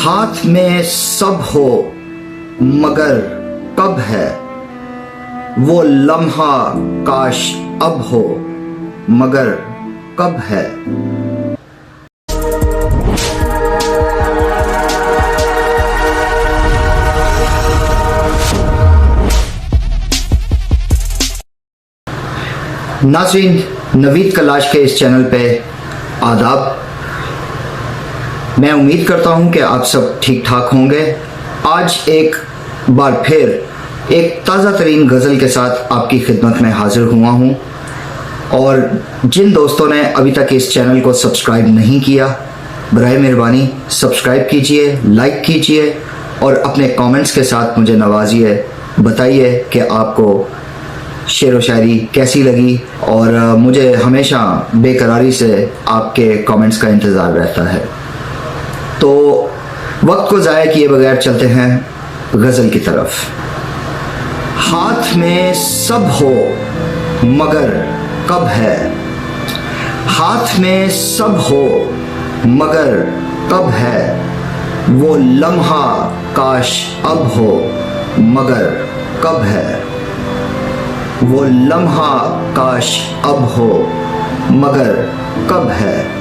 हाथ में सब हो मगर कब है वो लम्हा, काश अब हो मगर कब है। नाज़रीन, नवीद कलाश के इस चैनल पे आदाब। मैं उम्मीद करता हूं कि आप सब ठीक ठाक होंगे। आज एक बार फिर एक ताज़ा तरीन गज़ल के साथ आपकी खिदमत में हाजिर हुआ हूं, और जिन दोस्तों ने अभी तक इस चैनल को सब्सक्राइब नहीं किया, बराए मेहरबानी सब्सक्राइब कीजिए, लाइक कीजिए और अपने कमेंट्स के साथ मुझे नवाजिए। बताइए कि आपको शेर व शायरी कैसी लगी, और मुझे हमेशा बेकरारी से आपके कमेंट्स का इंतज़ार रहता है। तो वक्त को ज़ाया किए बगैर चलते हैं गज़ल की तरफ। हाथ में सब हो मगर कब है, हाथ में सब हो मगर कब है वो लम्हा, काश अब हो मगर कब है वो लम्हा, काश अब हो मगर कब है।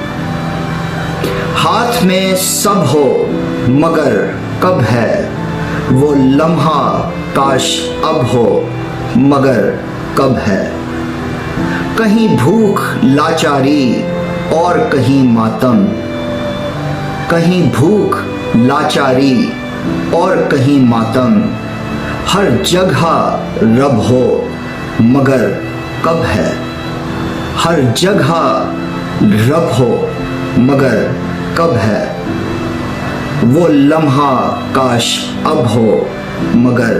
हाथ में सब हो मगर कब है वो लम्हा, काश अब हो मगर कब है। कहीं भूख लाचारी और कहीं मातम, कहीं भूख लाचारी और कहीं मातम, हर जगह रब हो मगर कब है। हर जगह रब हो मगर कब है वो लम्हा, काश अब हो मगर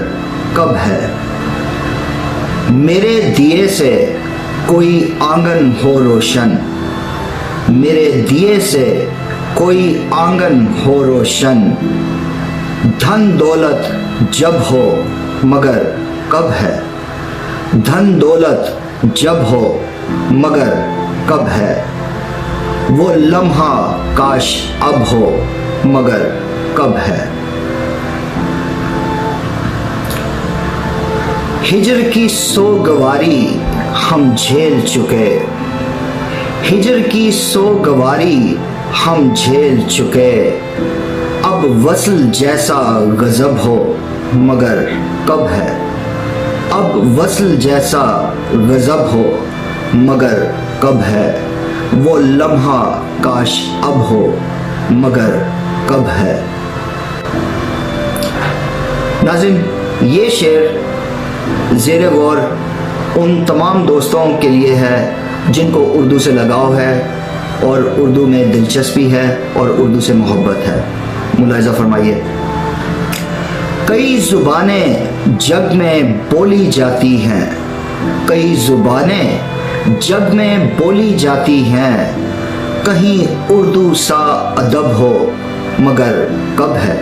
कब है। मेरे दिए से कोई आंगन हो रोशन, मेरे दिए से कोई आंगन हो रोशन, धन दौलत जब हो मगर कब है। धन दौलत जब हो मगर कब है वो लम्हा, काश अब हो मगर कब है। हिजर की सोगवारी हम झेल चुके, हिजर की सोगवारी हम झेल चुके, अब वसल जैसा गजब हो मगर कब है। अब वसल जैसा गजब हो मगर कब है वो लम्हा, काश अब हो मगर कब है। नाज़रीन, ये शेर ज़ेरे गौर उन तमाम दोस्तों के लिए है जिनको उर्दू से लगाव है और उर्दू में दिलचस्पी है और उर्दू से मोहब्बत है। मुलाहिज़ा फरमाइए। कई ज़ुबानें जग में बोली जाती हैं, कई ज़ुबानें जग में बोली जाती हैं, कहीं उर्दू सा अदब हो मगर कब है।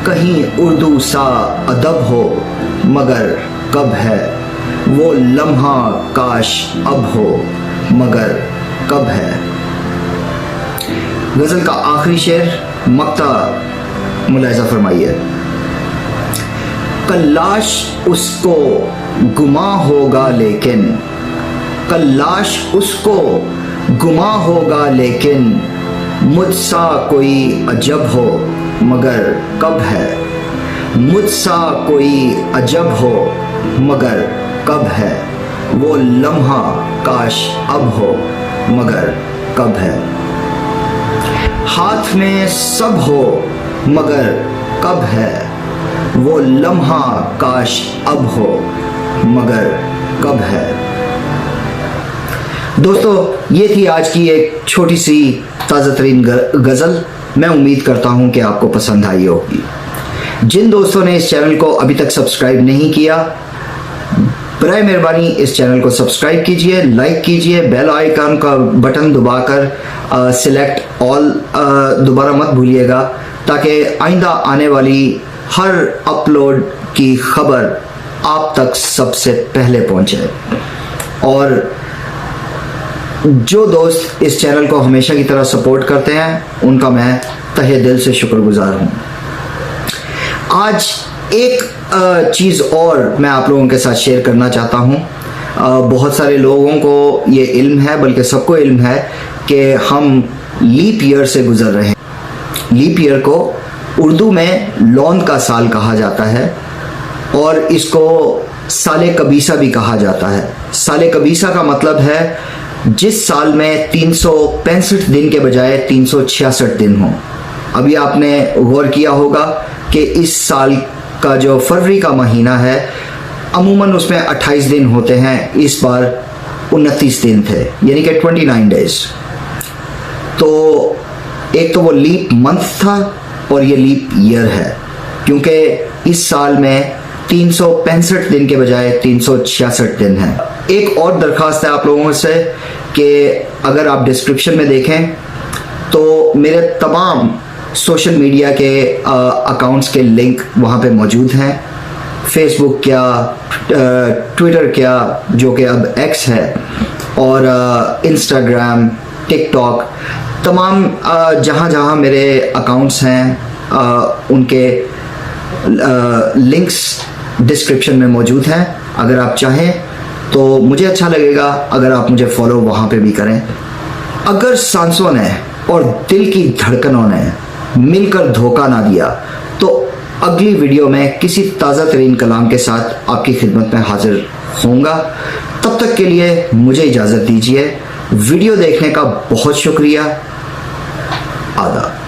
कहीं उर्दू सा अदब हो मगर कब है वो लम्हा, काश अब हो मगर कब है। गज़ल का आखिरी शेर मक्ता मुलाहिज़ा फरमाइए। कल्लाश उसको गुमा होगा लेकिन, कल्लाश उसको गुमा होगा लेकिन, मुझसा कोई अजब हो मगर कब है। मुझसा कोई अजब हो मगर कब है वो लम्हा, काश अब हो मगर कब है। हाथ में सब हो मगर कब है वो लम्हा, काश अब हो मगर कब है। दोस्तों, ये थी आज की एक छोटी सी ताज़ा तरीन गज़ल। मैं उम्मीद करता हूँ कि आपको पसंद आई होगी। जिन दोस्तों ने इस चैनल को अभी तक सब्सक्राइब नहीं किया, बराए मेहरबानी इस चैनल को सब्सक्राइब कीजिए, लाइक कीजिए, बेल आइकन का बटन दबाकर सिलेक्ट ऑल दोबारा मत भूलिएगा, ताकि आइंदा आने वाली हर अपलोड की खबर आप तक सबसे पहले पहुंचे। और जो दोस्त इस चैनल को हमेशा की तरह सपोर्ट करते हैं उनका मैं तहे दिल से शुक्रगुजार हूँ। आज एक चीज़ और मैं आप लोगों के साथ शेयर करना चाहता हूँ। बहुत सारे लोगों को ये इल्म है, बल्कि सबको इल्म है कि हम लीप ईयर से गुजर रहे हैं। लीप ईयर को उर्दू में लौंद का साल कहा जाता है और इसको साले कबीसा भी कहा जाता है। साले कबीसा का मतलब है जिस साल में 365 दिन के बजाय 366 दिन हो। अभी आपने गौर किया होगा कि इस साल का जो फरवरी का महीना है अमूमन उसमें 28 दिन होते हैं, इस बार 29 दिन थे, यानी कि 29 डेज। तो एक तो वो लीप मंथ था और ये लीप ईयर है, क्योंकि इस साल में 365 दिन के बजाय 366 दिन है। एक और दरख्वास्त है आप लोगों से कि अगर आप डिस्क्रिप्शन में देखें तो मेरे तमाम सोशल मीडिया के अकाउंट्स के लिंक वहाँ पे मौजूद हैं। फेसबुक क्या, ट्विटर क्या, जो कि अब एक्स है, और इंस्टाग्राम, टिकटॉक, तमाम जहाँ जहाँ मेरे अकाउंट्स हैं उनके लिंक्स डिस्क्रिप्शन में मौजूद हैं। अगर आप चाहें तो मुझे अच्छा लगेगा अगर आप मुझे फॉलो वहाँ पे भी करें। अगर सांसों ने और दिल की धड़कनों ने मिलकर धोखा ना दिया तो अगली वीडियो में किसी ताज़ा तरीन कलाम के साथ आपकी खिदमत में हाजिर होऊंगा। तब तक के लिए मुझे इजाज़त दीजिए। वीडियो देखने का बहुत शुक्रिया। आदाब।